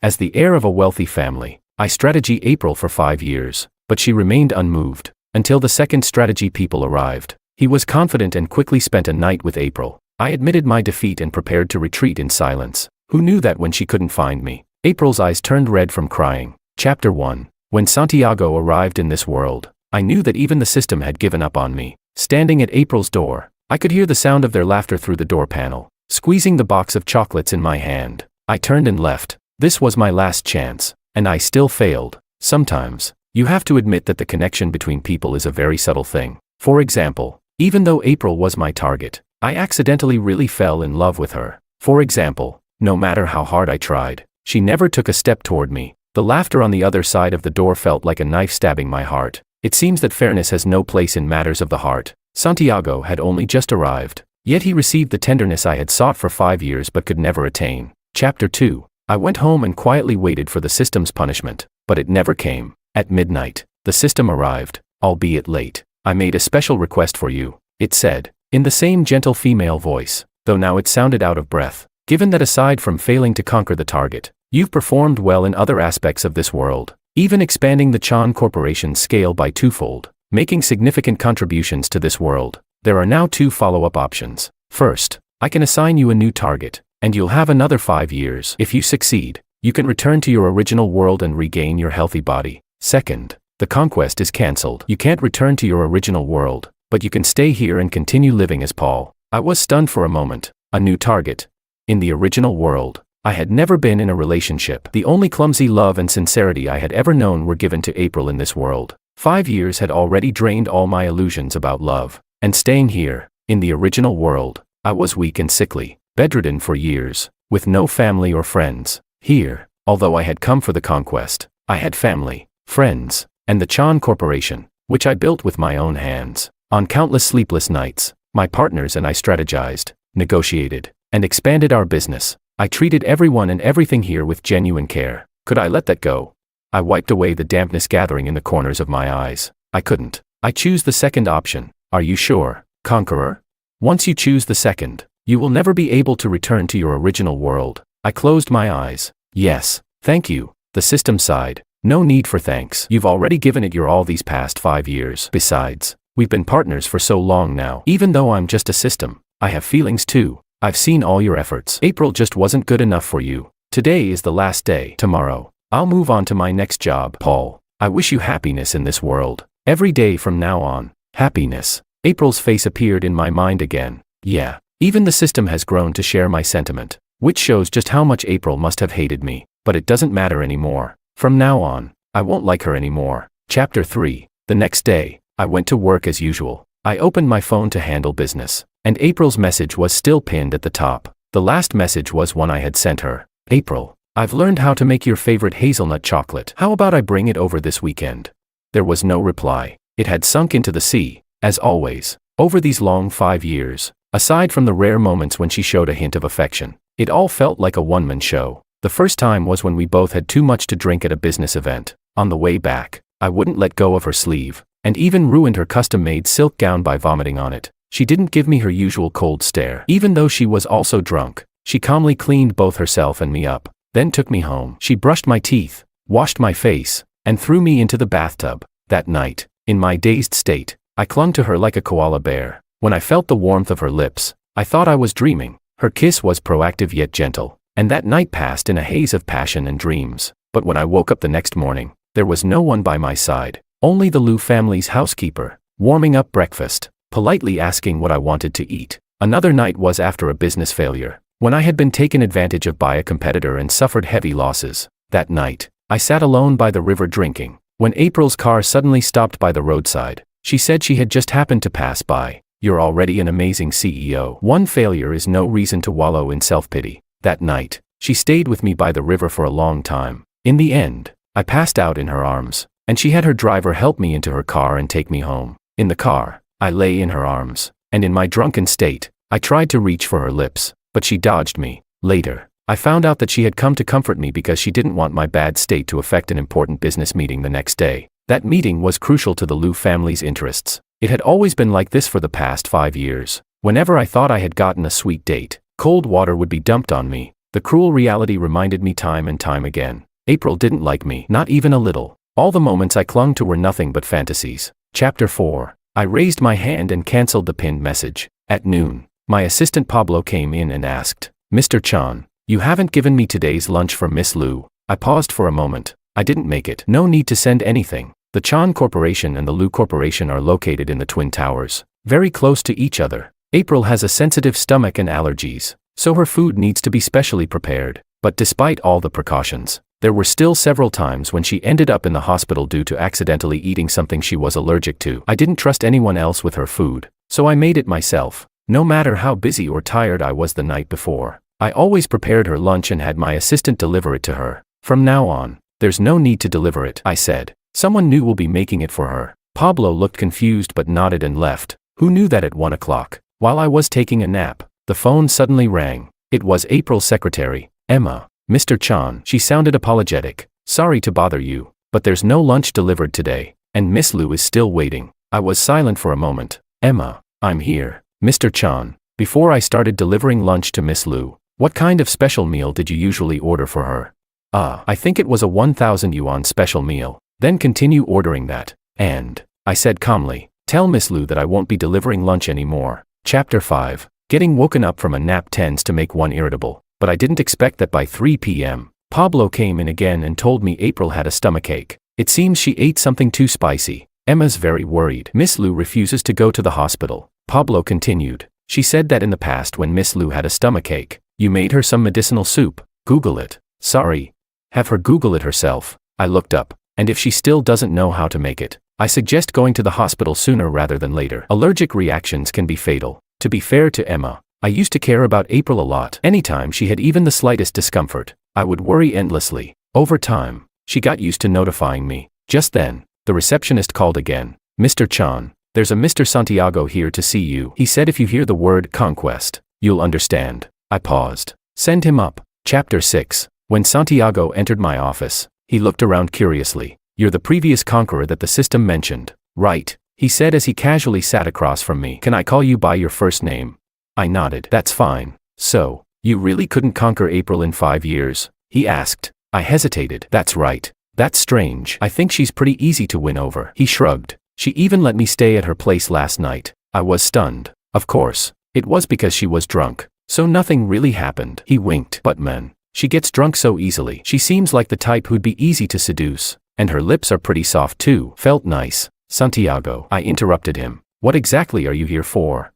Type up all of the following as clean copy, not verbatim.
As the heir of a wealthy family, I strategy April for 5 years, but she remained unmoved, until the second strategy people arrived. He was confident and quickly spent a night with April. I admitted my defeat and prepared to retreat in silence. Who knew that when she couldn't find me? April's eyes turned red from crying. Chapter 1. When Santiago arrived in this world, I knew that even the system had given up on me. Standing at April's door, I could hear the sound of their laughter through the door panel. Squeezing the box of chocolates in my hand, I turned and left. This was my last chance, and I still failed. Sometimes, you have to admit that the connection between people is a very subtle thing. For example, even though April was my target, I accidentally really fell in love with her. For example, no matter how hard I tried, she never took a step toward me. The laughter on the other side of the door felt like a knife stabbing my heart. It seems that fairness has no place in matters of the heart. Santiago had only just arrived, yet he received the tenderness I had sought for 5 years but could never attain. Chapter 2. I went home and quietly waited for the system's punishment, but it never came. At midnight, the system arrived, albeit late. I made a special request for you, it said, in the same gentle female voice, though now it sounded out of breath. Given that aside from failing to conquer the target, you've performed well in other aspects of this world, even expanding the Chan Corporation's scale by twofold, making significant contributions to this world, there are now 2 follow-up options. First, I can assign you a new target, and you'll have another 5 years. If you succeed, you can return to your original world and regain your healthy body. Second, the conquest is cancelled. You can't return to your original world, but you can stay here and continue living as Paul. I was stunned for a moment. A new target. In the original world, I had never been in a relationship. The only clumsy love and sincerity I had ever known were given to April in this world. 5 years had already drained all my illusions about love. And staying here, in the original world, I was weak and sickly, bedridden for years, with no family or friends. Here, although I had come for the conquest, I had family, friends, and the Chan Corporation, which I built with my own hands. On countless sleepless nights, my partners and I strategized, negotiated, and expanded our business. I treated everyone and everything here with genuine care. Could I let that go? I wiped away the dampness gathering in the corners of my eyes. I couldn't. I choose the second option. Are you sure, Conqueror? Once you choose the second, you will never be able to return to your original world. I closed my eyes. Yes, thank you. The system sighed. No need for thanks. You've already given it your all these past 5 years. Besides, we've been partners for so long now. Even though I'm just a system, I have feelings too. I've seen all your efforts. April just wasn't good enough for you. Today is the last day. Tomorrow, I'll move on to my next job. Paul, I wish you happiness in this world. Every day from now on. Happiness. April's face appeared in my mind again. Yeah, even the system has grown to share my sentiment, which shows just how much April must have hated me, but it doesn't matter anymore. From now on, I won't like her anymore. Chapter 3. The next day, I went to work as usual. I opened my phone to handle business, and April's message was still pinned at the top. The last message was one I had sent her. April, I've learned how to make your favorite hazelnut chocolate. How about I bring it over this weekend? There was no reply. It had sunk into the sea, as always, over these long 5 years. Aside from the rare moments when she showed a hint of affection, it all felt like a one-man show. The first time was when we both had too much to drink at a business event. On the way back, I wouldn't let go of her sleeve, and even ruined her custom-made silk gown by vomiting on it. She didn't give me her usual cold stare. Even though she was also drunk, she calmly cleaned both herself and me up, then took me home. She brushed my teeth, washed my face, and threw me into the bathtub. That night, in my dazed state, I clung to her like a koala bear. When I felt the warmth of her lips, I thought I was dreaming. Her kiss was proactive yet gentle, and that night passed in a haze of passion and dreams. But when I woke up the next morning, there was no one by my side, only the Liu family's housekeeper, warming up breakfast, politely asking what I wanted to eat. Another night was after a business failure, when I had been taken advantage of by a competitor and suffered heavy losses. That night, I sat alone by the river drinking, when April's car suddenly stopped by the roadside. She said she had just happened to pass by. You're already an amazing CEO. One failure is no reason to wallow in self-pity. That night, she stayed with me by the river for a long time. In the end, I passed out in her arms, and she had her driver help me into her car and take me home. In the car, I lay in her arms, and in my drunken state, I tried to reach for her lips, but she dodged me. Later, I found out that she had come to comfort me because she didn't want my bad state to affect an important business meeting the next day. That meeting was crucial to the Liu family's interests. It had always been like this for the past 5 years. Whenever I thought I had gotten a sweet date, cold water would be dumped on me. The cruel reality reminded me time and time again. April didn't like me, not even a little. All the moments I clung to were nothing but fantasies. Chapter 4. I raised my hand and cancelled the pinned message. At noon, my assistant Pablo came in and asked, "Mr. Chan, you haven't given me today's lunch for Miss Liu." I paused for a moment. I didn't make it. No need to send anything. The Chan Corporation and the Liu Corporation are located in the Twin Towers, very close to each other. April has a sensitive stomach and allergies, so her food needs to be specially prepared. But despite all the precautions, there were still several times when she ended up in the hospital due to accidentally eating something she was allergic to. I didn't trust anyone else with her food, so I made it myself. No matter how busy or tired I was the night before, I always prepared her lunch and had my assistant deliver it to her. From now on, there's no need to deliver it, I said. Someone new will be making it for her. Pablo looked confused but nodded and left. Who knew that at 1 o'clock, while I was taking a nap, the phone suddenly rang. It was April's secretary, Emma. "Mr. Chan," she sounded apologetic. "Sorry to bother you, but there's no lunch delivered today, and Miss Liu is still waiting." I was silent for a moment. "Emma, I'm here." "Mr. Chan, before I started delivering lunch to Miss Liu, what kind of special meal did you usually order for her?" I think it was a 1,000 yuan special meal." "Then continue ordering that. And," I said calmly, "tell Miss Liu that I won't be delivering lunch anymore." Chapter 5. Getting woken up from a nap tends to make one irritable, but I didn't expect that by 3 p.m., Pablo came in again and told me April had a stomachache. It seems she ate something too spicy. Emma's very worried. "Miss Liu refuses to go to the hospital," Pablo continued. "She said that in the past when Miss Liu had a stomachache, you made her some medicinal soup. Google it." "Sorry." "Have her Google it herself." I looked up, and if she still doesn't know how to make it, I suggest going to the hospital sooner rather than later. Allergic reactions can be fatal. To be fair to Emma, I used to care about April a lot. Anytime she had even the slightest discomfort, I would worry endlessly. Over time, she got used to notifying me. Just then, the receptionist called again. "Mr. Chan, there's a Mr. Santiago here to see you. He said if you hear the word conquest, you'll understand." I paused. "Send him up." Chapter 6. When Santiago entered my office, he looked around curiously. "You're the previous conqueror that the system mentioned, right?" he said as he casually sat across from me. "Can I call you by your first name?" I nodded. "That's fine." "So, you really couldn't conquer April in 5 years?" he asked. I hesitated. "That's right. That's strange. I think she's pretty easy to win over." He shrugged. "She even let me stay at her place last night." I was stunned. Of course, it was because she was drunk, so nothing really happened. He winked. "But man, she gets drunk so easily. She seems like the type who'd be easy to seduce, and her lips are pretty soft too." "Felt nice." "Santiago," I interrupted him. "What exactly are you here for?"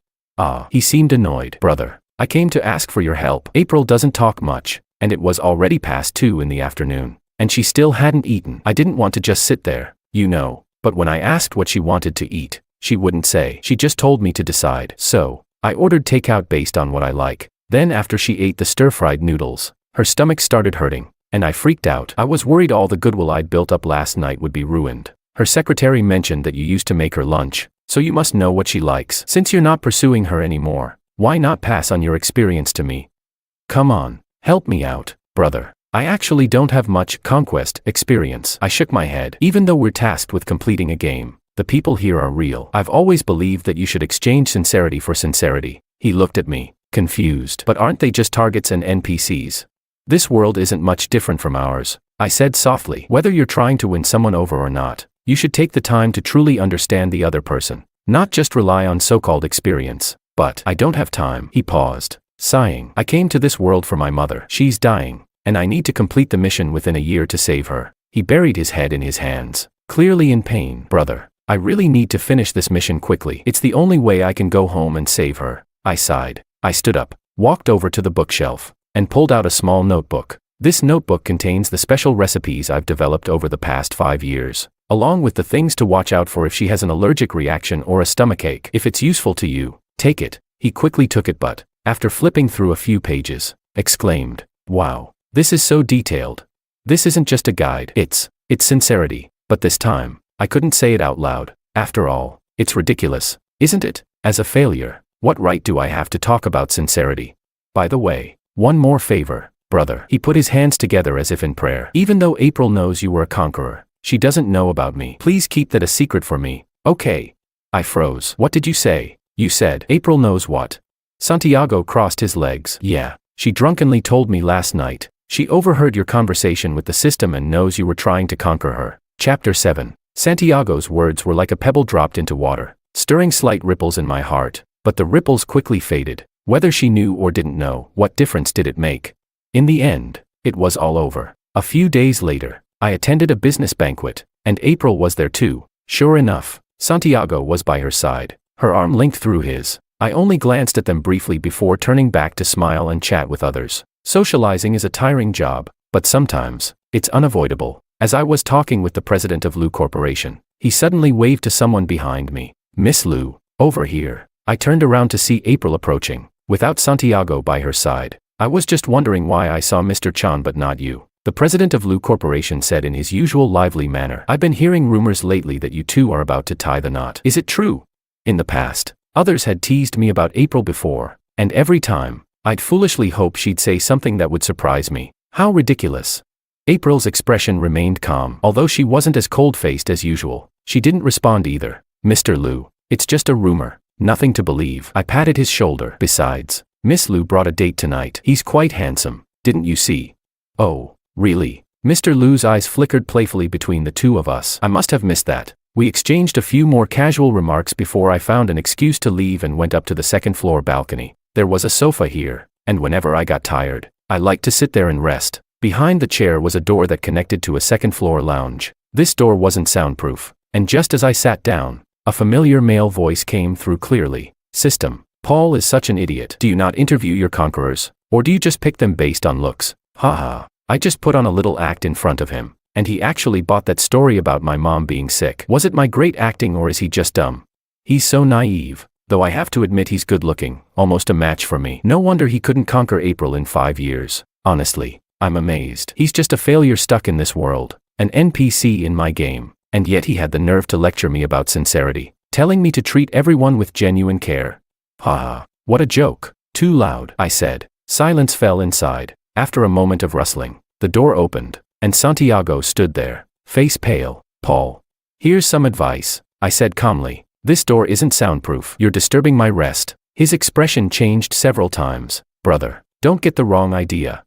He seemed annoyed. "Brother, I came to ask for your help. April doesn't talk much, and it was already past 2 in the afternoon, and she still hadn't eaten. I didn't want to just sit there, you know, but when I asked what she wanted to eat, she wouldn't say. She just told me to decide. So, I ordered takeout based on what I like. Then after she ate the stir-fried noodles, her stomach started hurting, and I freaked out. I was worried all the goodwill I'd built up last night would be ruined. Her secretary mentioned that you used to make her lunch, so you must know what she likes. Since you're not pursuing her anymore, why not pass on your experience to me? Come on, help me out, brother. I actually don't have much conquest experience." I shook my head. "Even though we're tasked with completing a game, the people here are real. I've always believed that you should exchange sincerity for sincerity." He looked at me, confused. "But aren't they just targets and NPCs? This world isn't much different from ours," I said softly. "Whether you're trying to win someone over or not, you should take the time to truly understand the other person, not just rely on so-called experience." "But I don't have time." He paused, sighing. "I came to this world for my mother. She's dying, and I need to complete the mission within a year to save her." He buried his head in his hands, clearly in pain. "Brother, I really need to finish this mission quickly. It's the only way I can go home and save her." I sighed. I stood up, walked over to the bookshelf, and pulled out a small notebook. This notebook contains the special recipes I've developed over the past 5 years, along with the things to watch out for if she has an allergic reaction or a stomachache. "If it's useful to you, take it." He quickly took it but, after flipping through a few pages, exclaimed, "Wow, this is so detailed. This isn't just a guide, it's sincerity." But this time, I couldn't say it out loud. After all, it's ridiculous, isn't it? As a failure, what right do I have to talk about sincerity? By the way, one more favor, brother. He put his hands together as if in prayer. "Even though April knows you were a conqueror, she doesn't know about me. Please keep that a secret for me, okay?" I froze. "What did you say?" "You said April knows what?" Santiago crossed his legs. "Yeah, She drunkenly told me last night. She overheard your conversation with the system and knows you were trying to conquer her. Chapter 7. Santiago's words were like a pebble dropped into water, stirring slight ripples in my heart, but the ripples quickly faded. Whether she knew or didn't know, what difference did it make? In the end, it was all over. A few days later, I attended a business banquet, and April was there too. Sure enough, Santiago was by her side, her arm linked through his. I only glanced at them briefly before turning back to smile and chat with others. Socializing is a tiring job, but sometimes, it's unavoidable. As I was talking with the president of Lu Corporation, he suddenly waved to someone behind me. Miss Lu, over here. I turned around to see April approaching, without Santiago by her side. I was just wondering why I saw Mr. Chan but not you. The president of Lu Corporation said in his usual lively manner. I've been hearing rumors lately that you two are about to tie the knot. Is it true? In the past, others had teased me about April before, and every time, I'd foolishly hope she'd say something that would surprise me. How ridiculous. April's expression remained calm. Although she wasn't as cold-faced as usual, she didn't respond either. Mr. Lu, it's just a rumor. Nothing to believe. I patted his shoulder. Besides, Miss Lu brought a date tonight. He's quite handsome, didn't you see? Oh, really? Mr. Lu's eyes flickered playfully between the two of us. I must have missed that. We exchanged a few more casual remarks before I found an excuse to leave and went up to the second-floor balcony. There was a sofa here, and whenever I got tired, I liked to sit there and rest. Behind the chair was a door that connected to a second-floor lounge. This door wasn't soundproof, and just as I sat down, a familiar male voice came through clearly. System. Paul is such an idiot. Do you not interview your conquerors, or do you just pick them based on looks? Haha. I just put on a little act in front of him, and he actually bought that story about my mom being sick. Was it my great acting or is he just dumb? He's so naive, though I have to admit he's good looking, almost a match for me. No wonder he couldn't conquer April in 5 years. Honestly, I'm amazed. He's just a failure stuck in this world, an NPC in my game. And yet he had the nerve to lecture me about sincerity, telling me to treat everyone with genuine care. Haha, what a joke. Too loud, I said. Silence fell inside. After a moment of rustling, the door opened, and Santiago stood there, face pale. Paul, here's some advice, I said calmly. This door isn't soundproof. You're disturbing my rest. His expression changed several times. Brother, don't get the wrong idea.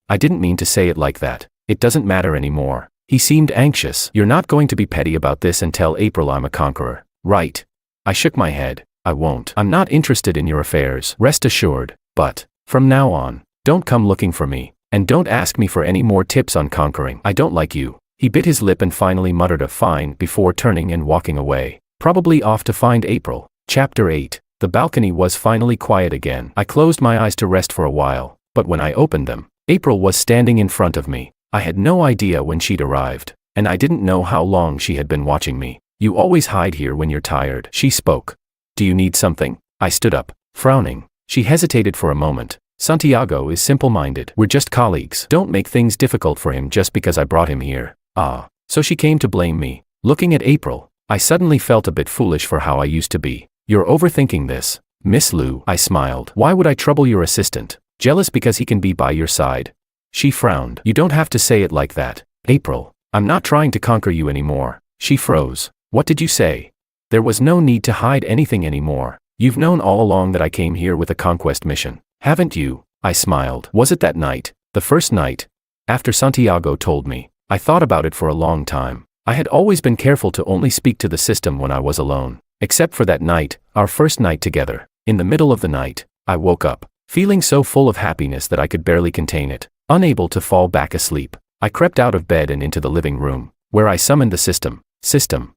I didn't mean to say it like that. It doesn't matter anymore. He seemed anxious. You're not going to be petty about this and tell April I'm a conqueror, right? I shook my head. I won't. I'm not interested in your affairs, rest assured. But, from now on, don't come looking for me, and don't ask me for any more tips on conquering. I don't like you. He bit his lip and finally muttered a fine before turning and walking away, probably off to find April. Chapter 8. The balcony was finally quiet again. I closed my eyes to rest for a while, but when I opened them, April was standing in front of me. I had no idea when she'd arrived, and I didn't know how long she had been watching me. You always hide here when you're tired, she spoke. Do you need something? I stood up, frowning. She hesitated for a moment. Santiago is simple-minded. We're just colleagues. Don't make things difficult for him just because I brought him here. Ah, so she came to blame me. Looking at April, I suddenly felt a bit foolish for how I used to be. You're overthinking this, Miss Lu. I smiled. Why would I trouble your assistant? Jealous because he can be by your side? She frowned. You don't have to say it like that, April. I'm not trying to conquer you anymore. She froze. What did you say? There was no need to hide anything anymore. You've known all along that I came here with a conquest mission, haven't you? I smiled. Was it that night, the first night? After Santiago told me, I thought about it for a long time. I had always been careful to only speak to the system when I was alone. Except for that night, our first night together. In the middle of the night, I woke up, feeling so full of happiness that I could barely contain it. Unable to fall back asleep, I crept out of bed and into the living room, where I summoned the system. System.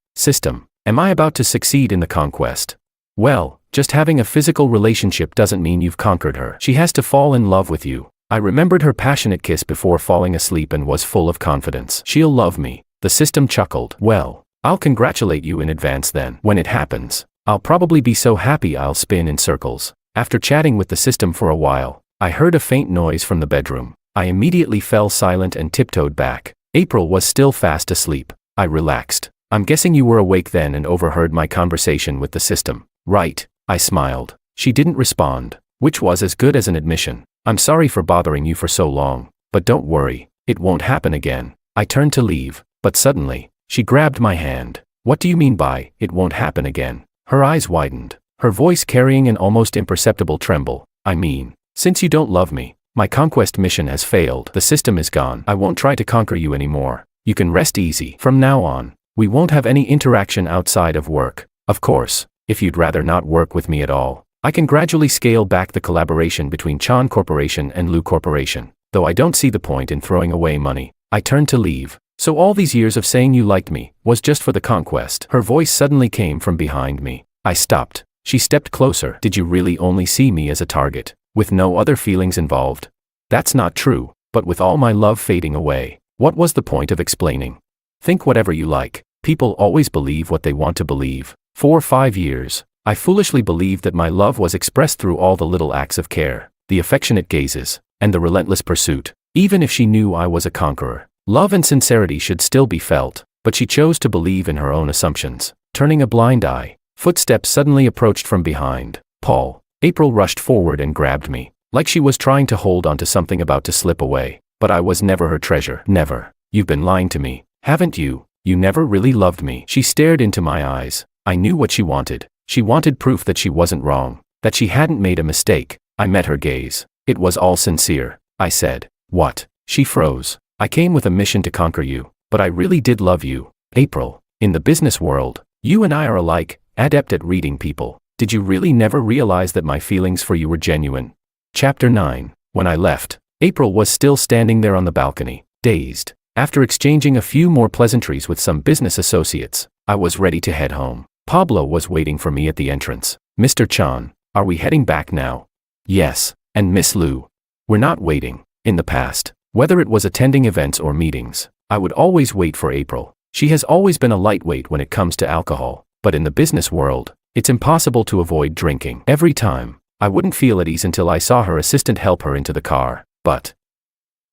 Am I about to succeed in the conquest? Well, just having a physical relationship doesn't mean you've conquered her. She has to fall in love with you. I remembered her passionate kiss before falling asleep and was full of confidence. She'll love me. The system chuckled. Well, I'll congratulate you in advance then. When it happens, I'll probably be so happy I'll spin in circles. After chatting with the system for a while, I heard a faint noise from the bedroom. I immediately fell silent and tiptoed back. April was still fast asleep. I relaxed. I'm guessing you were awake then and overheard my conversation with the system, right? I smiled. She didn't respond, which was as good as an admission. I'm sorry for bothering you for so long, but don't worry, it won't happen again. I turned to leave, but suddenly, she grabbed my hand. What do you mean by, it won't happen again? Her eyes widened, her voice carrying an almost imperceptible tremble. I mean, Since you don't love me, my conquest mission has failed. The system is gone. I won't try to conquer you anymore. You can rest easy. From now on, we won't have any interaction outside of work. Of course, if you'd rather not work with me at all, I can gradually scale back the collaboration between Chan Corporation and Lu Corporation. Though I don't see the point in throwing away money. I turned to leave. So all these years of saying you liked me was just for the conquest. Her voice suddenly came from behind me. I stopped. She stepped closer. Did you really only see me as a target, with no other feelings involved? That's not true, but with all my love fading away, what was the point of explaining? Think whatever you like. People always believe what they want to believe. For 5 years, I foolishly believed that my love was expressed through all the little acts of care, the affectionate gazes, and the relentless pursuit. Even if she knew I was a conqueror, love and sincerity should still be felt, but she chose to believe in her own assumptions, turning a blind eye. Footsteps suddenly approached from behind. Paul. April rushed forward and grabbed me, like she was trying to hold onto something about to slip away. But I was never her treasure. Never. You've been lying to me, haven't you? You never really loved me. She stared into my eyes. I knew what she wanted. She wanted proof that she wasn't wrong, that she hadn't made a mistake. I met her gaze. It was all sincere. I said, "What?" She froze. "I came with a mission to conquer you, but I really did love you, April. In the business world, you and I are alike, adept at reading people. Did you really never realize that my feelings for you were genuine?" Chapter 9. When I left, April was still standing there on the balcony, dazed. After exchanging a few more pleasantries with some business associates, I was ready to head home. Pablo was waiting for me at the entrance. "Mr. Chan, are we heading back now?" "Yes, and Miss Lu." "We're not waiting." In the past, whether it was attending events or meetings, I would always wait for April. She has always been a lightweight when it comes to alcohol, but in the business world, it's impossible to avoid drinking. Every time, I wouldn't feel at ease until I saw her assistant help her into the car. But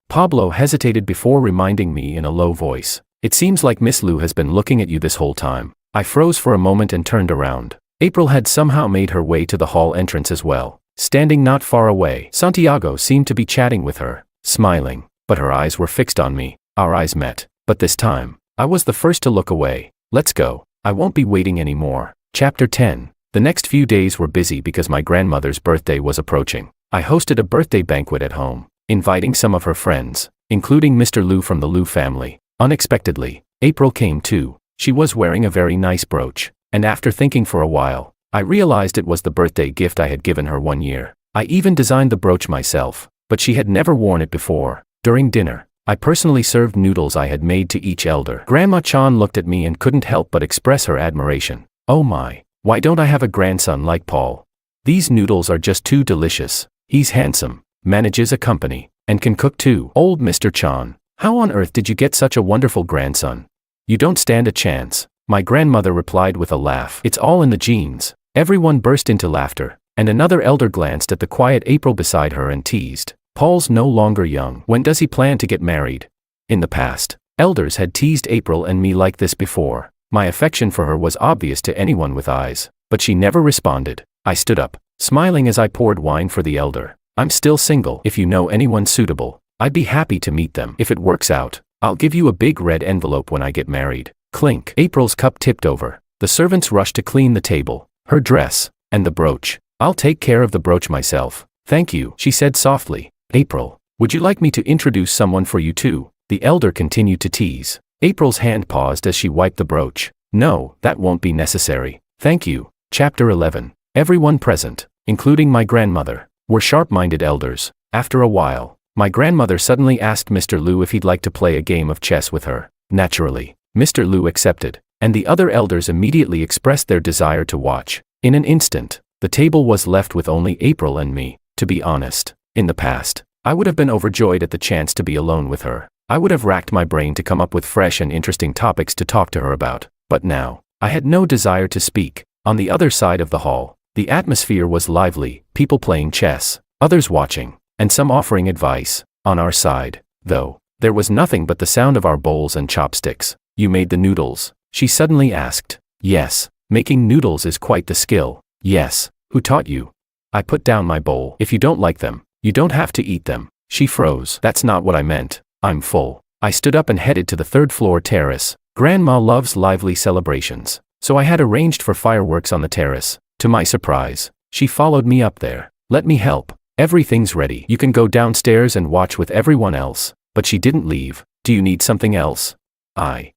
Pablo hesitated before reminding me in a low voice, "It seems like Miss Lu has been looking at you this whole time." I froze for a moment and turned around. April had somehow made her way to the hall entrance as well. Standing not far away, Santiago seemed to be chatting with her, smiling, but her eyes were fixed on me. Our eyes met, but this time, I was the first to look away. "Let's go. I won't be waiting anymore." Chapter 10. The next few days were busy because my grandmother's birthday was approaching. I hosted a birthday banquet at home, inviting some of her friends, including Mr. Lu from the Lu family. Unexpectedly, April came too. She was wearing a very nice brooch, and after thinking for a while, I realized it was the birthday gift I had given her 1 year. I even designed the brooch myself, but she had never worn it before. During dinner, I personally served noodles I had made to each elder. Grandma Chan looked at me and couldn't help but express her admiration. "Oh my, why don't I have a grandson like Paul? These noodles are just too delicious. He's handsome, manages a company, and can cook too." "Old Mr. Chan, how on earth did you get such a wonderful grandson? You don't stand a chance," my grandmother replied with a laugh. "It's all in the genes." Everyone burst into laughter, and another elder glanced at the quiet April beside her and teased, "Paul's no longer young. When does he plan to get married?" In the past, elders had teased April and me like this before. My affection for her was obvious to anyone with eyes, but she never responded. I stood up, smiling as I poured wine for the elder. "I'm still single. If you know anyone suitable, I'd be happy to meet them. If it works out, I'll give you a big red envelope when I get married." Clink. April's cup tipped over. The servants rushed to clean the table, her dress, and the brooch. "I'll take care of the brooch myself. Thank you," she said softly. "April, would you like me to introduce someone for you too?" the elder continued to tease. April's hand paused as she wiped the brooch. "No, that won't be necessary. Thank you." Chapter 11. Everyone present, including my grandmother, were sharp-minded elders. After a while, my grandmother suddenly asked Mr. Lu if he'd like to play a game of chess with her. Naturally, Mr. Lu accepted, and the other elders immediately expressed their desire to watch. In an instant, the table was left with only April and me. To be honest, in the past, I would have been overjoyed at the chance to be alone with her. I would have racked my brain to come up with fresh and interesting topics to talk to her about. But now, I had no desire to speak. On the other side of the hall, the atmosphere was lively, people playing chess, others watching, and some offering advice. On our side, though, there was nothing but the sound of our bowls and chopsticks. "You made the noodles?" she suddenly asked. "Yes, making noodles is quite the skill." "Yes, who taught you?" I put down my bowl. "If you don't like them, you don't have to eat them." She froze. "That's not what I meant. I'm full." I stood up and headed to the third-floor terrace. Grandma loves lively celebrations, so I had arranged for fireworks on the terrace. To my surprise, she followed me up there. "Let me help." Everything's ready. You can go downstairs and watch with everyone else. But she didn't leave. Do you need something else? I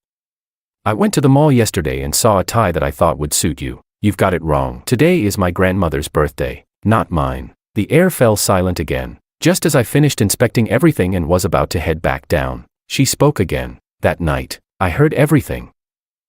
went to the mall yesterday and saw a tie that I thought would suit you. You've got it wrong. Today is my grandmother's birthday, not mine. The heir fell silent again. Just as I finished inspecting everything and was about to head back down, she spoke again. That night, I heard everything.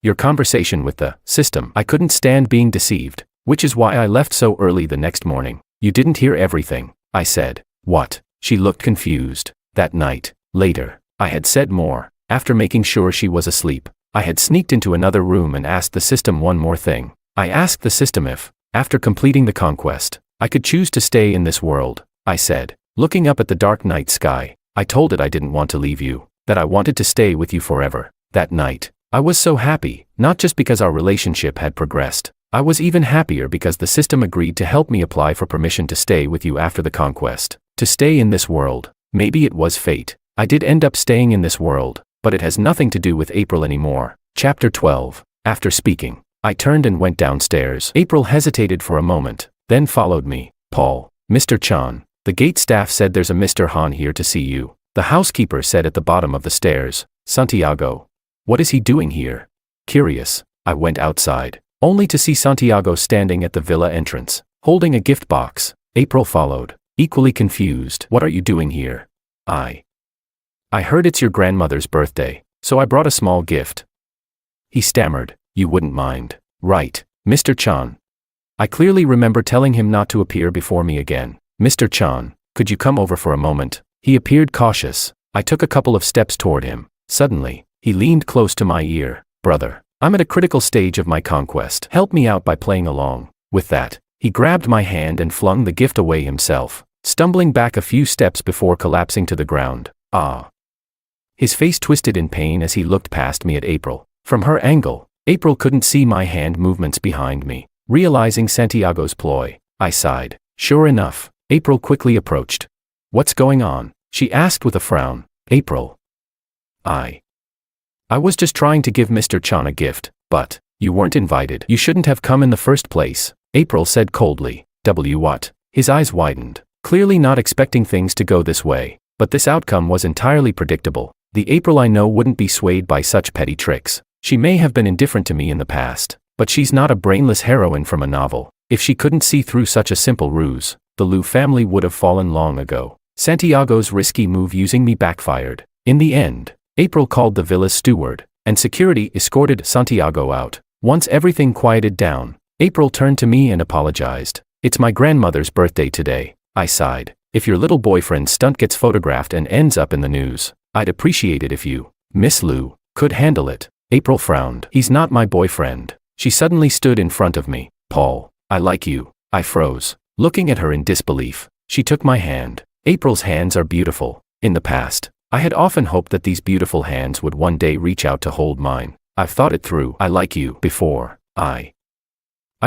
Your conversation with the system. I couldn't stand being deceived, which is why I left so early the next morning. You didn't hear everything, I said. What? She looked confused. That night, later, I had said more. After making sure she was asleep, I had sneaked into another room and asked the system one more thing. I asked the system if, after completing the conquest, I could choose to stay in this world. I said, looking up at the dark night sky, I told it I didn't want to leave you, that I wanted to stay with you forever. That night, I was so happy, not just because our relationship had progressed. I was even happier because the system agreed to help me apply for permission to stay with you after the conquest. To stay in this world. Maybe it was fate. I did end up staying in this world, but it has nothing to do with April anymore. Chapter 12. After speaking, I turned and went downstairs. April hesitated for a moment, then followed me. Paul, Mr. Chan. The gate staff said there's a Mr. Han here to see you. The housekeeper said at the bottom of the stairs. Santiago. What is he doing here? Curious, I went outside, only to see Santiago standing at the villa entrance, holding a gift box. April followed, equally confused. What are you doing here? I heard it's your grandmother's birthday, so I brought a small gift. He stammered. You wouldn't mind, right, Mr. Chan? I clearly remember telling him not to appear before me again. Mr. Chan, could you come over for a moment? He appeared cautious. I took a couple of steps toward him. Suddenly, he leaned close to my ear. Brother, I'm at a critical stage of my conquest. Help me out by playing along. With that, he grabbed my hand and flung the gift away himself, stumbling back a few steps before collapsing to the ground. Ah. His face twisted in pain as he looked past me at April. From her angle, April couldn't see my hand movements behind me. Realizing Santiago's ploy, I sighed. Sure enough, April quickly approached. What's going on? She asked with a frown. April. I was just trying to give Mr. Chan a gift, but you weren't invited. You shouldn't have come in the first place, April said coldly. What? His eyes widened, clearly not expecting things to go this way, but this outcome was entirely predictable. The April I know wouldn't be swayed by such petty tricks. She may have been indifferent to me in the past, but she's not a brainless heroine from a novel. If she couldn't see through such a simple ruse, the Liu family would have fallen long ago. Santiago's risky move using me backfired. In the end, April called the villa's steward, and security escorted Santiago out. Once everything quieted down, April turned to me and apologized. It's my grandmother's birthday today, I sighed. If your little boyfriend's stunt gets photographed and ends up in the news, I'd appreciate it if you, Miss Liu, could handle it. April frowned. He's not my boyfriend. She suddenly stood in front of me. Paul, I like you. I froze, looking at her in disbelief. She took my hand. April's hands are beautiful. In the past, I had often hoped that these beautiful hands would one day reach out to hold mine. I've thought it through. I like you. Before, I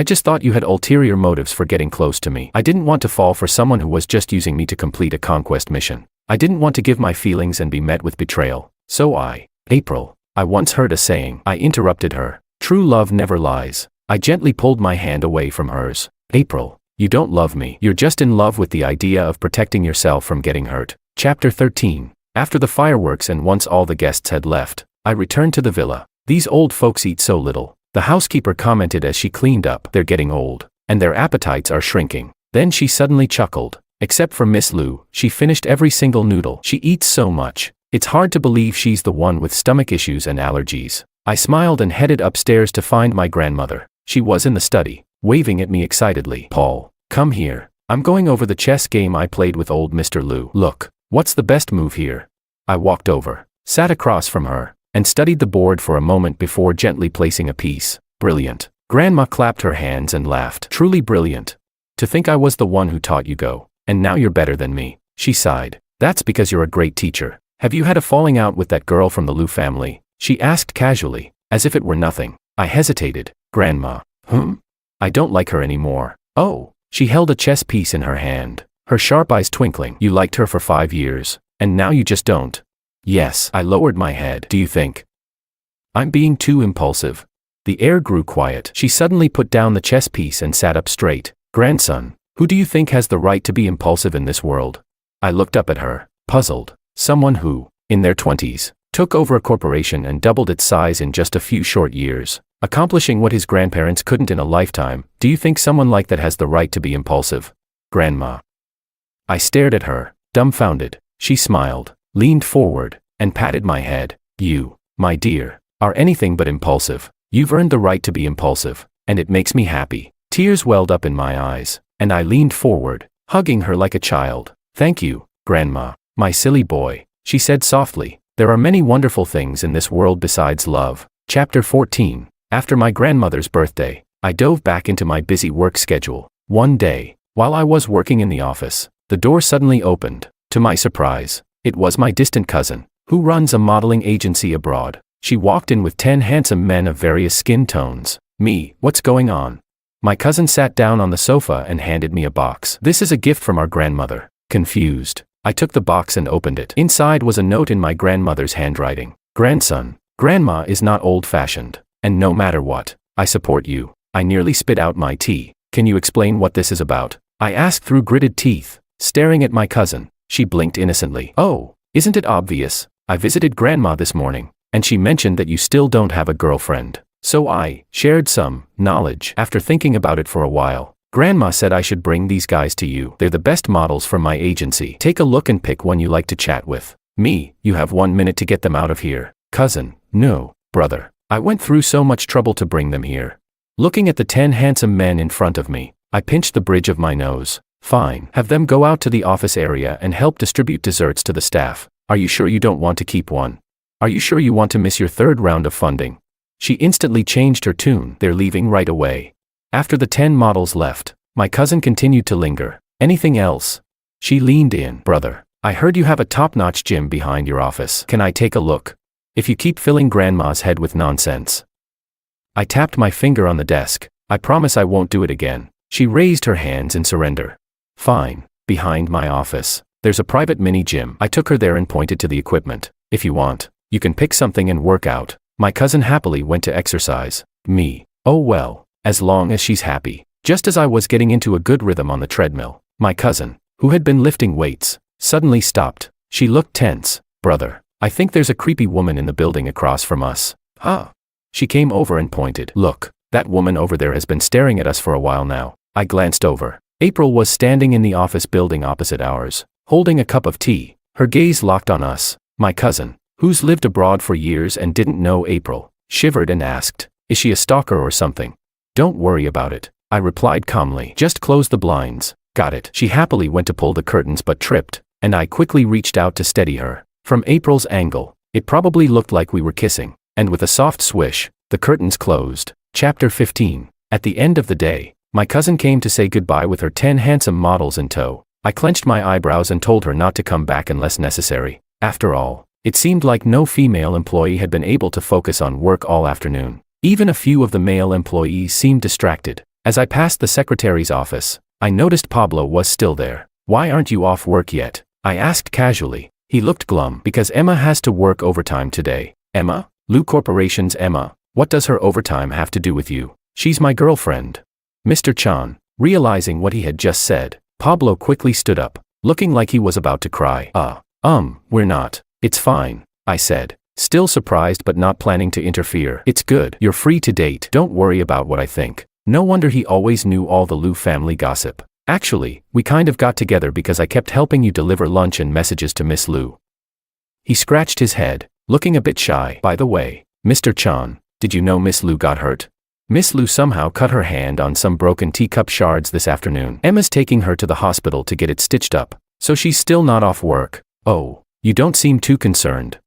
just thought you had ulterior motives for getting close to me. I didn't want to fall for someone who was just using me to complete a conquest mission. I didn't want to give my feelings and be met with betrayal. So April, I once heard a saying. I interrupted her. True love never lies. I gently pulled my hand away from hers. April, you don't love me. You're just in love with the idea of protecting yourself from getting hurt. Chapter 13. After the fireworks and once all the guests had left, I returned to the villa. These old folks eat so little, the housekeeper commented as she cleaned up. They're getting old, and their appetites are shrinking. Then she suddenly chuckled. Except for Miss Liu, she finished every single noodle. She eats so much. It's hard to believe she's the one with stomach issues and allergies. I smiled and headed upstairs to find my grandmother. She was in the study, waving at me excitedly. Paul, come here. I'm going over the chess game I played with old Mr. Liu. Look, what's the best move here? I walked over, sat across from her, and studied the board for a moment before gently placing a piece. Brilliant. Grandma clapped her hands and laughed. Truly brilliant. To think I was the one who taught you Go, and now you're better than me. She sighed. That's because you're a great teacher. Have you had a falling out with that girl from the Liu family? She asked casually, as if it were nothing. I hesitated. Grandma. I don't like her anymore. Oh. She held a chess piece in her hand, her sharp eyes twinkling. You liked her for 5 years, and now you just don't. Yes. I lowered my head. Do you think I'm being too impulsive? The air grew quiet. She suddenly put down the chess piece and sat up straight. Grandson, Who do you think has the right to be impulsive in this world? I looked up at her, puzzled. Someone who, in their 20s, took over a corporation and doubled its size in just a few short years, accomplishing what his grandparents couldn't in a lifetime. Do you think someone like that has the right to be impulsive? Grandma. I stared at her, dumbfounded. She smiled, leaned forward, and patted my head. You, my dear, are anything but impulsive. You've earned the right to be impulsive, and it makes me happy. Tears welled up in my eyes, and I leaned forward, hugging her like a child. Thank you, Grandma, my silly boy, she said softly. There are many wonderful things in this world besides love. Chapter 14. After my grandmother's birthday, I dove back into my busy work schedule. One day, while I was working in the office, the door suddenly opened. To my surprise, it was my distant cousin, who runs a modeling agency abroad. She walked in with 10 handsome men of various skin tones. Me, what's going on? My cousin sat down on the sofa and handed me a box. This is a gift from our grandmother. Confused, I took the box and opened it. Inside was a note in my grandmother's handwriting. Grandson, Grandma is not old-fashioned, and no matter what, I support you. I nearly spit out my tea. Can you explain what this is about? I asked through gritted teeth, staring at my cousin. She blinked innocently. Oh, isn't it obvious? I visited Grandma this morning, and she mentioned that you still don't have a girlfriend. So I shared some knowledge. After thinking about it for a while, Grandma said I should bring these guys to you. They're the best models from my agency. Take a look and pick one you like to chat with. Me, you have 1 minute to get them out of here. Cousin, no, brother. I went through so much trouble to bring them here. Looking at the 10 handsome men in front of me, I pinched the bridge of my nose. Fine. Have them go out to the office area and help distribute desserts to the staff. Are you sure you don't want to keep one? Are you sure you want to miss your third round of funding? She instantly changed her tune. They're leaving right away. After the 10 models left, my cousin continued to linger. Anything else? She leaned in. Brother, I heard you have a top-notch gym behind your office. Can I take a look? If you keep filling Grandma's head with nonsense. I tapped my finger on the desk. I promise I won't do it again. She raised her hands in surrender. Fine. Behind my office, there's a private mini gym. I took her there and pointed to the equipment. If you want, you can pick something and work out. My cousin happily went to exercise. Me. Oh well, as long as she's happy. Just as I was getting into a good rhythm on the treadmill, my cousin, who had been lifting weights, suddenly stopped. She looked tense. Brother, I think there's a creepy woman in the building across from us. Huh? She came over and pointed. Look, that woman over there has been staring at us for a while now. I glanced over. April was standing in the office building opposite ours, holding a cup of tea. Her gaze locked on us. My cousin, who's lived abroad for years and didn't know April, shivered and asked, is she a stalker or something? Don't worry about it, I replied calmly. Just close the blinds. Got it. She happily went to pull the curtains but tripped, and I quickly reached out to steady her. From April's angle, it probably looked like we were kissing, and with a soft swish, the curtains closed. Chapter 15. At the end of the day, my cousin came to say goodbye with her 10 handsome models in tow. I clenched my eyebrows and told her not to come back unless necessary. After all, it seemed like no female employee had been able to focus on work all afternoon. Even a few of the male employees seemed distracted. As I passed the secretary's office, I noticed Pablo was still there. Why aren't you off work yet? I asked casually. He looked glum. Because Emma has to work overtime today. Emma? Lu Corporation's Emma. What does her overtime have to do with you? She's my girlfriend. Mr. Chan, realizing what he had just said, Pablo quickly stood up, looking like he was about to cry. We're not. It's fine, I said, still surprised but not planning to interfere. It's good. You're free to date. Don't worry about what I think. No wonder he always knew all the Lu family gossip. Actually, we kind of got together because I kept helping you deliver lunch and messages to Miss Lu. He scratched his head, looking a bit shy. By the way, Mr. Chan, did you know Miss Lu got hurt? Miss Lu somehow cut her hand on some broken teacup shards this afternoon. Emma's taking her to the hospital to get it stitched up, so she's still not off work. Oh, you don't seem too concerned.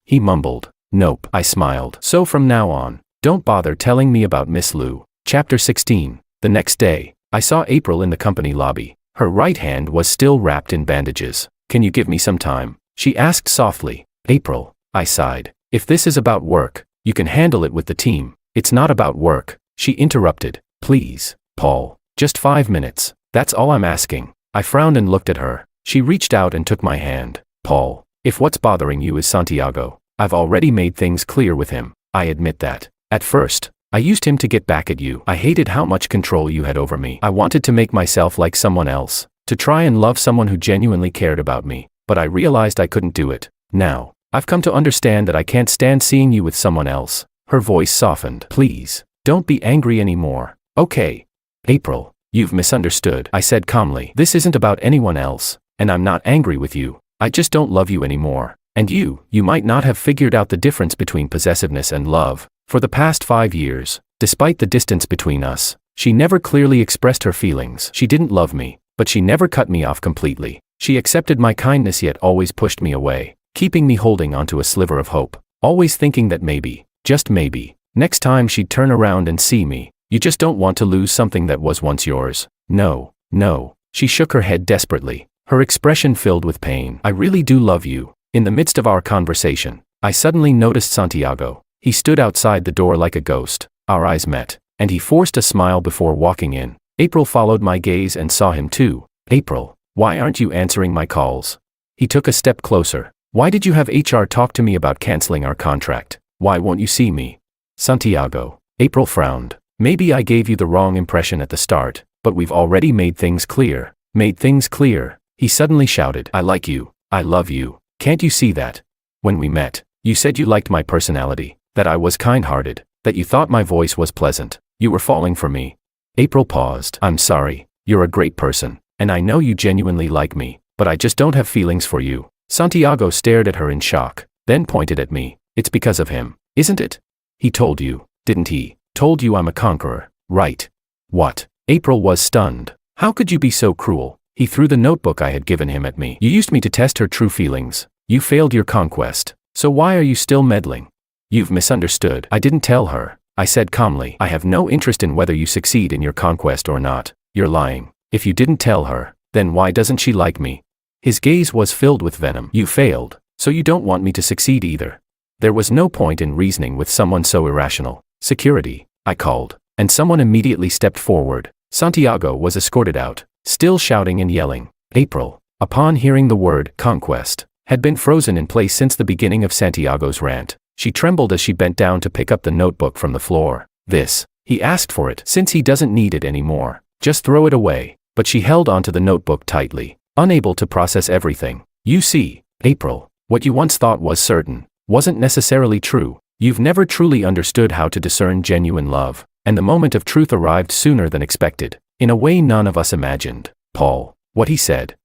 He mumbled. Nope, I smiled. So from now on, don't bother telling me about Miss Lu. Chapter 16. The next day, I saw April in the company lobby. Her right hand was still wrapped in bandages. Can you give me some time? She asked softly. April, I sighed. If this is about work, you can handle it with the team. It's not about work, she interrupted. Please, Paul, just 5 minutes. That's all I'm asking. I frowned and looked at her. She reached out and took my hand. Paul, if what's bothering you is Santiago, I've already made things clear with him. I admit that. At first, I used him to get back at you. I hated how much control you had over me. I wanted to make myself like someone else, to try and love someone who genuinely cared about me, but I realized I couldn't do it. Now, I've come to understand that I can't stand seeing you with someone else." Her voice softened. "Please, don't be angry anymore, okay?" "April, you've misunderstood," I said calmly. "This isn't about anyone else, and I'm not angry with you. I just don't love you anymore. And you might not have figured out the difference between possessiveness and love. For the past 5 years, despite the distance between us, she never clearly expressed her feelings. She didn't love me, but she never cut me off completely. She accepted my kindness yet always pushed me away, keeping me holding onto a sliver of hope, always thinking that maybe, just maybe, next time she'd turn around and see me. You just don't want to lose something that was once yours. No, no." She shook her head desperately, her expression filled with pain. "I really do love you." In the midst of our conversation, I suddenly noticed Santiago. He stood outside the door like a ghost. Our eyes met, and he forced a smile before walking in. April followed my gaze and saw him too. "April, why aren't you answering my calls?" He took a step closer. "Why did you have HR talk to me about canceling our contract? Why won't you see me?" "Santiago." April frowned. "Maybe I gave you the wrong impression at the start, but we've already made things clear." "Made things clear?" He suddenly shouted. "I like you. I love you. Can't you see that? When we met, you said you liked my personality, that I was kind-hearted, that you thought my voice was pleasant. You were falling for me." April paused. "I'm sorry. You're a great person, and I know you genuinely like me, but I just don't have feelings for you." Santiago stared at her in shock, then pointed at me. "It's because of him, isn't it? He told you, didn't he? Told you I'm a conqueror, right?" "What?" April was stunned. "How could you be so cruel?" He threw the notebook I had given him at me. "You used me to test her true feelings. You failed your conquest. So why are you still meddling?" "You've misunderstood." "I didn't tell her," I said calmly. "I have no interest in whether you succeed in your conquest or not. You're lying. If you didn't tell her, then why doesn't she like me?" His gaze was filled with venom. "You failed, so you don't want me to succeed either." There was no point in reasoning with someone so irrational. "Security," I called, and someone immediately stepped forward. Santiago was escorted out, still shouting and yelling. April, upon hearing the word conquest, had been frozen in place since the beginning of Santiago's rant. She trembled as she bent down to pick up the notebook from the floor. "This, he asked for it. Since he doesn't need it anymore, just throw it away." But she held onto the notebook tightly, unable to process everything. "You see, April, what you once thought was certain, wasn't necessarily true. You've never truly understood how to discern genuine love, and the moment of truth arrived sooner than expected, in a way none of us imagined." "Paul, what he said?"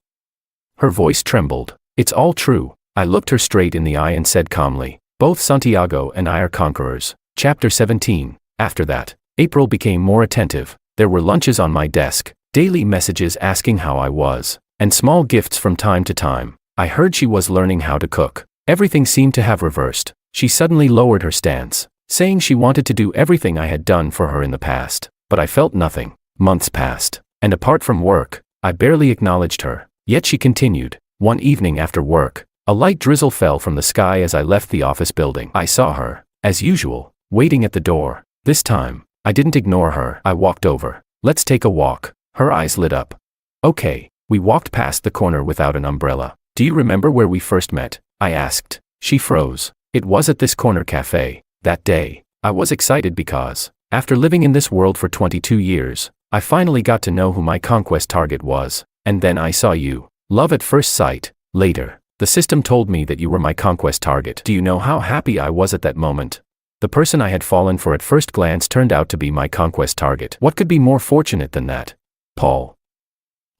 Her voice trembled. "It's all true." I looked her straight in the eye and said calmly, "Both Santiago and I are conquerors." Chapter 17. After that, April became more attentive. There were lunches on my desk, daily messages asking how I was, and small gifts from time to time. I heard she was learning how to cook. Everything seemed to have reversed. She suddenly lowered her stance, saying she wanted to do everything I had done for her in the past, but I felt nothing. Months passed, and apart from work, I barely acknowledged her. Yet she continued. One evening after work, a light drizzle fell from the sky as I left the office building. I saw her, as usual, waiting at the door. This time, I didn't ignore her. I walked over. "Let's take a walk." Her eyes lit up. "Okay." We walked past the corner without an umbrella. "Do you remember where we first met?" I asked. She froze. "It was at this corner cafe." That day, I was excited because, after living in this world for 22 years, I finally got to know who my conquest target was. And then I saw you. Love at first sight. Later, the system told me that you were my conquest target. Do you know how happy I was at that moment? The person I had fallen for at first glance turned out to be my conquest target. What could be more fortunate than that? Paul.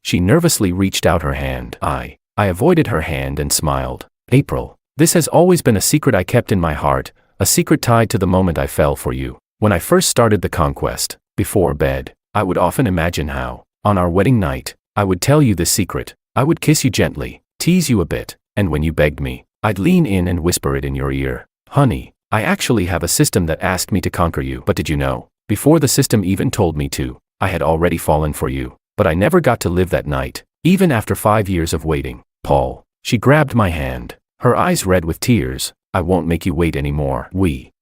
She nervously reached out her hand. I avoided her hand and smiled. "April, this has always been a secret I kept in my heart, a secret tied to the moment I fell for you. When I first started the conquest, before bed, I would often imagine how, on our wedding night, I would tell you this secret. I would kiss you gently, tease you a bit, and when you begged me, I'd lean in and whisper it in your ear. Honey, I actually have a system that asked me to conquer you. But did you know, before the system even told me to, I had already fallen for you. But I never got to live that night, even after 5 years of waiting." "Paul." She grabbed my hand, her eyes red with tears. "I won't make you wait anymore.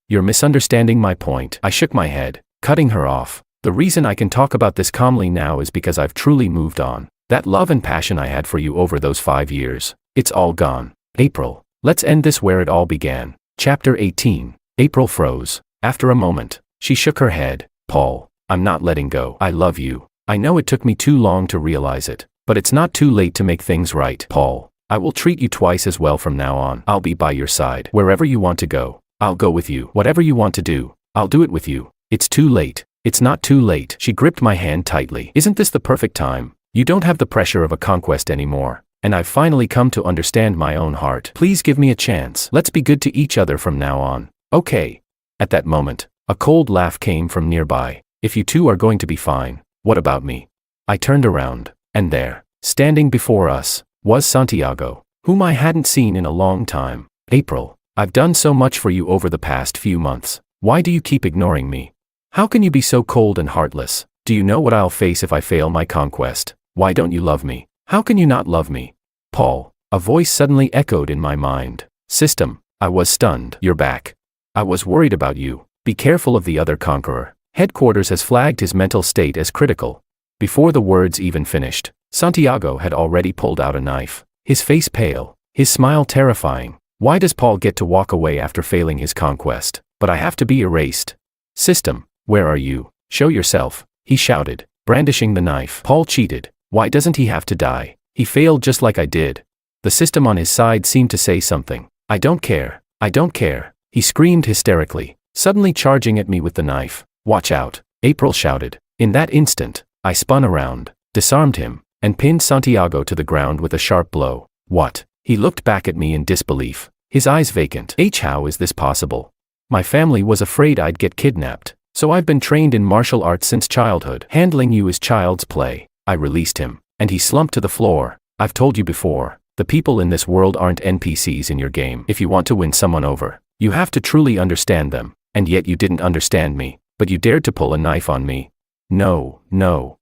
You're misunderstanding my point." I shook my head, cutting her off. "The reason I can talk about this calmly now is because I've truly moved on. That love and passion I had for you over those 5 years, it's all gone. April, let's end this where it all began." Chapter 18. April froze. After a moment, She shook her head. Paul, I'm not letting go. I love you. I know it took me too long to realize it, but it's not too late to make things right. Paul, I will treat you twice as well from now on. I'll be by your side. Wherever you want to go, I'll go with you. Whatever you want to do, I'll do it with you. It's too late. It's not too late. She gripped my hand tightly. Isn't this the perfect time? You don't have the pressure of a conquest anymore, and I've finally come to understand my own heart. Please give me a chance. Let's be good to each other from now on. Okay. At that moment, a cold laugh came from nearby. If you two are going to be fine, what about me? I turned around, and there, standing before us, was Santiago, whom I hadn't seen in a long time. April, I've done so much for you over the past few months. Why do you keep ignoring me? How can you be so cold and heartless? Do you know what I'll face if I fail my conquest? Why don't you love me? How can you not love me? Paul, a voice suddenly echoed in my mind. System, I was stunned. You're back. I was worried about you. Be careful of the other conqueror. Headquarters has flagged his mental state as critical. Before the words even finished, Santiago had already pulled out a knife, his face pale, his smile terrifying. Why does Paul get to walk away after failing his conquest? But I have to be erased. System, where are you? Show yourself, he shouted, brandishing the knife. Paul cheated. Why doesn't he have to die? He failed just like I did. The system on his side seemed to say something. I don't care. I don't care. He screamed hysterically, suddenly charging at me with the knife. Watch out, April shouted. In that instant, I spun around, disarmed him, and pinned Santiago to the ground with a sharp blow. What? He looked back at me in disbelief, his eyes vacant. How is this possible? My family was afraid I'd get kidnapped, so I've been trained in martial arts since childhood. Handling you is child's play. I released him, and he slumped to the floor. I've told you before, the people in this world aren't NPCs in your game. If you want to win someone over, you have to truly understand them, and yet you didn't understand me, but you dared to pull a knife on me. No, no.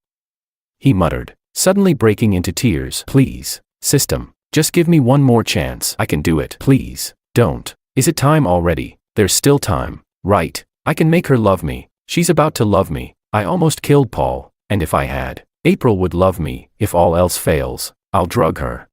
He muttered, suddenly breaking into tears. Please, system, just give me one more chance. I can do it. Please, don't. Is it time already? There's still time, right? I can make her love me. She's about to love me. I almost killed Paul, and if I had, April would love me. If all else fails, I'll drug her.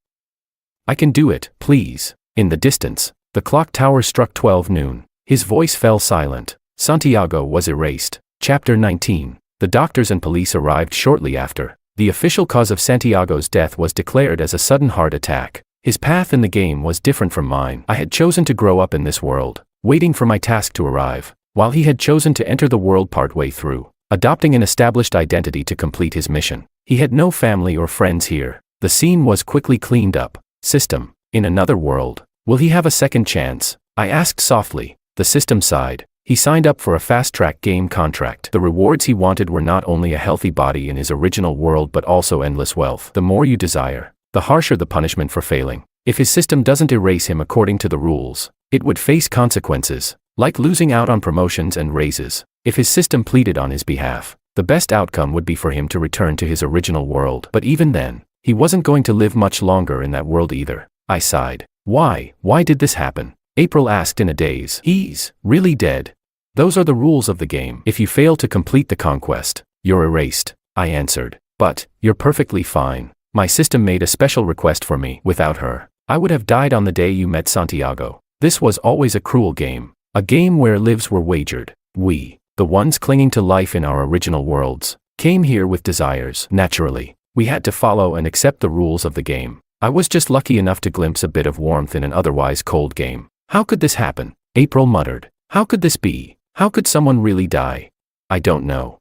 I can do it, please. In the distance, the clock tower struck 12 noon. His voice fell silent. Santiago was erased. Chapter 19. The doctors and police arrived shortly after. The official cause of Santiago's death was declared as a sudden heart attack. His path in the game was different from mine. I had chosen to grow up in this world, waiting for my task to arrive, while he had chosen to enter the world partway through, adopting an established identity to complete his mission. He had no family or friends here. The scene was quickly cleaned up. System, in another world, will he have a second chance? I asked softly. The system sighed. He signed up for a fast-track game contract. The rewards he wanted were not only a healthy body in his original world but also endless wealth. The more you desire, the harsher the punishment for failing. If his system doesn't erase him according to the rules, it would face consequences, like losing out on promotions and raises. If his system pleaded on his behalf, the best outcome would be for him to return to his original world. But even then, he wasn't going to live much longer in that world either. I sighed. Why did this happen? April asked in a daze. He's really dead. Those are the rules of the game. If you fail to complete the conquest, you're erased, I answered. But, you're perfectly fine. My system made a special request for me. Without her, I would have died on the day you met Santiago. This was always a cruel game. A game where lives were wagered. We, the ones clinging to life in our original worlds, came here with desires. Naturally, we had to follow and accept the rules of the game. I was just lucky enough to glimpse a bit of warmth in an otherwise cold game. How could this happen? April muttered. How could this be? How could someone really die? I don't know.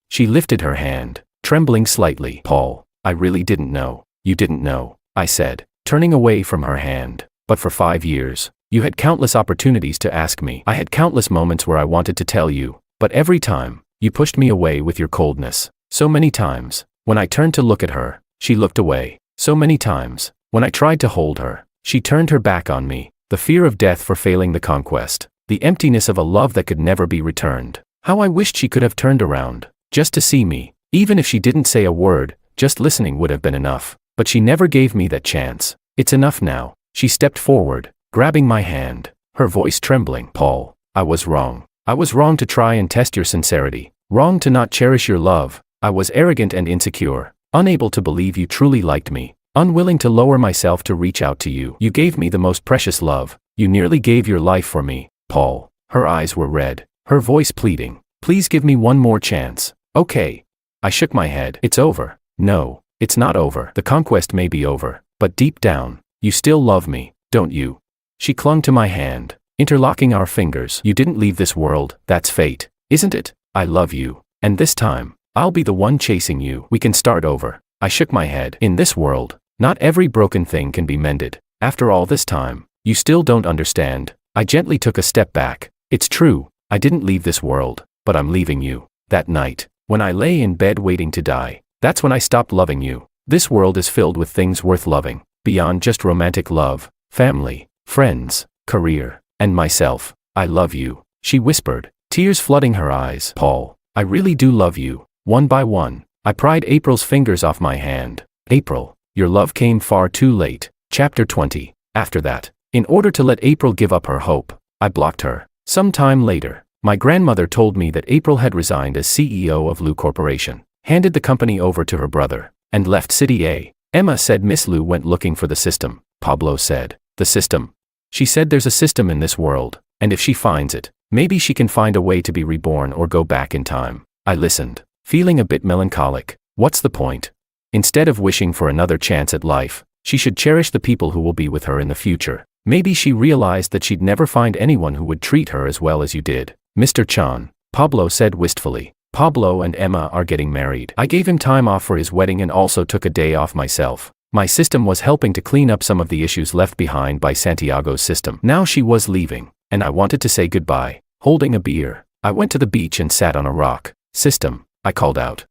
She lifted her hand, trembling slightly. Paul, I really didn't know. You didn't know, I said, turning away from her hand. But for 5 years, you had countless opportunities to ask me. I had countless moments where I wanted to tell you, but every time, you pushed me away with your coldness. So many times, when I turned to look at her, she looked away. So many times, when I tried to hold her, she turned her back on me. The fear of death for failing the conquest. The emptiness of a love that could never be returned. How I wished she could have turned around, just to see me. Even if she didn't say a word, just listening would have been enough. But she never gave me that chance. It's enough now. She stepped forward, grabbing my hand, her voice trembling. Paul, I was wrong. I was wrong to try and test your sincerity. Wrong to not cherish your love. I was arrogant and insecure, unable to believe you truly liked me. Unwilling to lower myself to reach out to you. You gave me the most precious love. You nearly gave your life for me. Paul, her eyes were red. her voice pleading. Please give me one more chance. Okay. I shook my head. It's over. No, it's not over. The conquest may be over, but deep down, you still love me, don't you? She clung to my hand, interlocking our fingers. You didn't leave this world, that's fate, isn't it? I love you, and this time, I'll be the one chasing you. We can start over. I shook my head. In this world, not every broken thing can be mended. After all this time, you still don't understand. I gently took a step back. It's true, I didn't leave this world, but I'm leaving you. That night, when I lay in bed waiting to die, that's when I stopped loving you. This world is filled with things worth loving, beyond just romantic love, family, friends, career, and myself. I love you, she whispered, tears flooding her eyes. Paul, I really do love you. One by one, I pried April's fingers off my hand. April, your love came far too late. Chapter 20. After that, in order to let April give up her hope, I blocked her. Some time later, my grandmother told me that April had resigned as CEO of Lou Corporation, handed the company over to her brother, and left City A. Emma said Miss Lou went looking for the system. Pablo said, the system? She said there's a system in this world, and if she finds it, maybe she can find a way to be reborn or go back in time. I listened, feeling a bit melancholic. What's the point? Instead of wishing for another chance at life, she should cherish the people who will be with her in the future. Maybe she realized that she'd never find anyone who would treat her as well as you did. Mr. Chan, Pablo said wistfully. Pablo and Emma are getting married. I gave him time off for his wedding and also took a day off myself. My system was helping to clean up some of the issues left behind by Santiago's system. Now she was leaving, and I wanted to say goodbye. Holding a beer, I went to the beach and sat on a rock. System, I called out.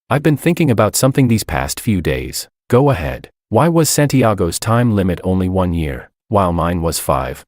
I've been thinking about something these past few days. Go ahead. Why was Santiago's time limit only 1 year, while mine was 5?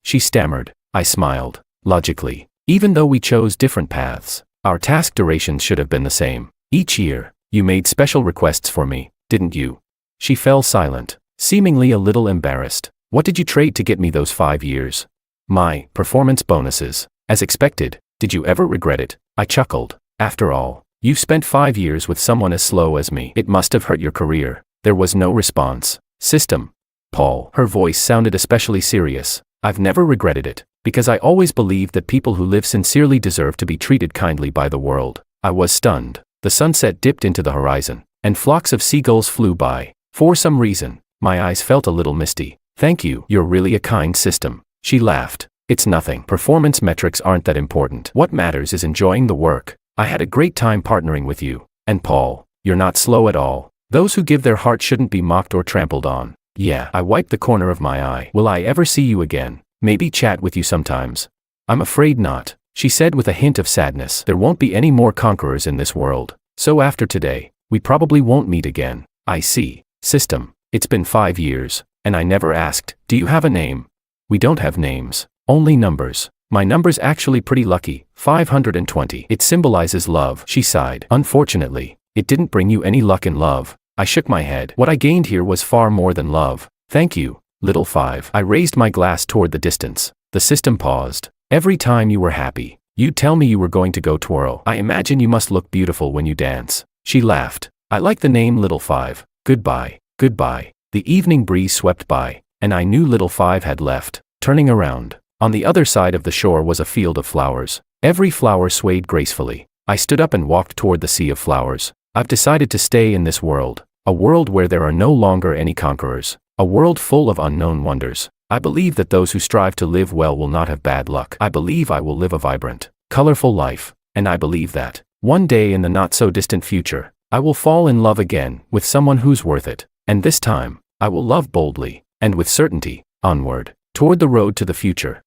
She stammered. I smiled. Logically, even though we chose different paths, our task durations should have been the same. Each year, you made special requests for me, didn't you? She fell silent, seemingly a little embarrassed. What did you trade to get me those 5 years? My performance bonuses. As expected. Did you ever regret it? I chuckled. After all, you've spent 5 years with someone as slow as me. It must have hurt your career. There was no response. System. Paul. Her voice sounded especially serious. I've never regretted it, because I always believed that people who live sincerely deserve to be treated kindly by the world. I was stunned. The sunset dipped into the horizon, and flocks of seagulls flew by. For some reason, my eyes felt a little misty. Thank you. You're really a kind system. She laughed. It's nothing. Performance metrics aren't that important. What matters is enjoying the work. I had a great time partnering with you. And Paul, you're not slow at all. Those who give their heart shouldn't be mocked or trampled on. Yeah. I wiped the corner of my eye. Will I ever see you again? Maybe chat with you sometimes? I'm afraid not, she said with a hint of sadness. There won't be any more conquerors in this world. So after today, we probably won't meet again. I see. System. It's been 5 years, and I never asked, do you have a name? We don't have names, only numbers. My number's actually pretty lucky, 520. It symbolizes love, she sighed. Unfortunately, it didn't bring you any luck in love. I shook my head. What I gained here was far more than love. Thank you, little 5. I raised my glass toward the distance. The system paused. Every time you were happy, you'd tell me you were going to go twirl. I imagine you must look beautiful when you dance. She laughed. I like the name Little 5. Goodbye. Goodbye. The evening breeze swept by, and I knew Little 5 had left. Turning around, on the other side of the shore was a field of flowers. Every flower swayed gracefully. I stood up and walked toward the sea of flowers. I've decided to stay in this world, a world where there are no longer any conquerors, a world full of unknown wonders. I believe that those who strive to live well will not have bad luck. I believe I will live a vibrant, colorful life, and I believe that, one day in the not-so-distant future, I will fall in love again with someone who's worth it, and this time, I will love boldly, and with certainty, onward, toward the road to the future.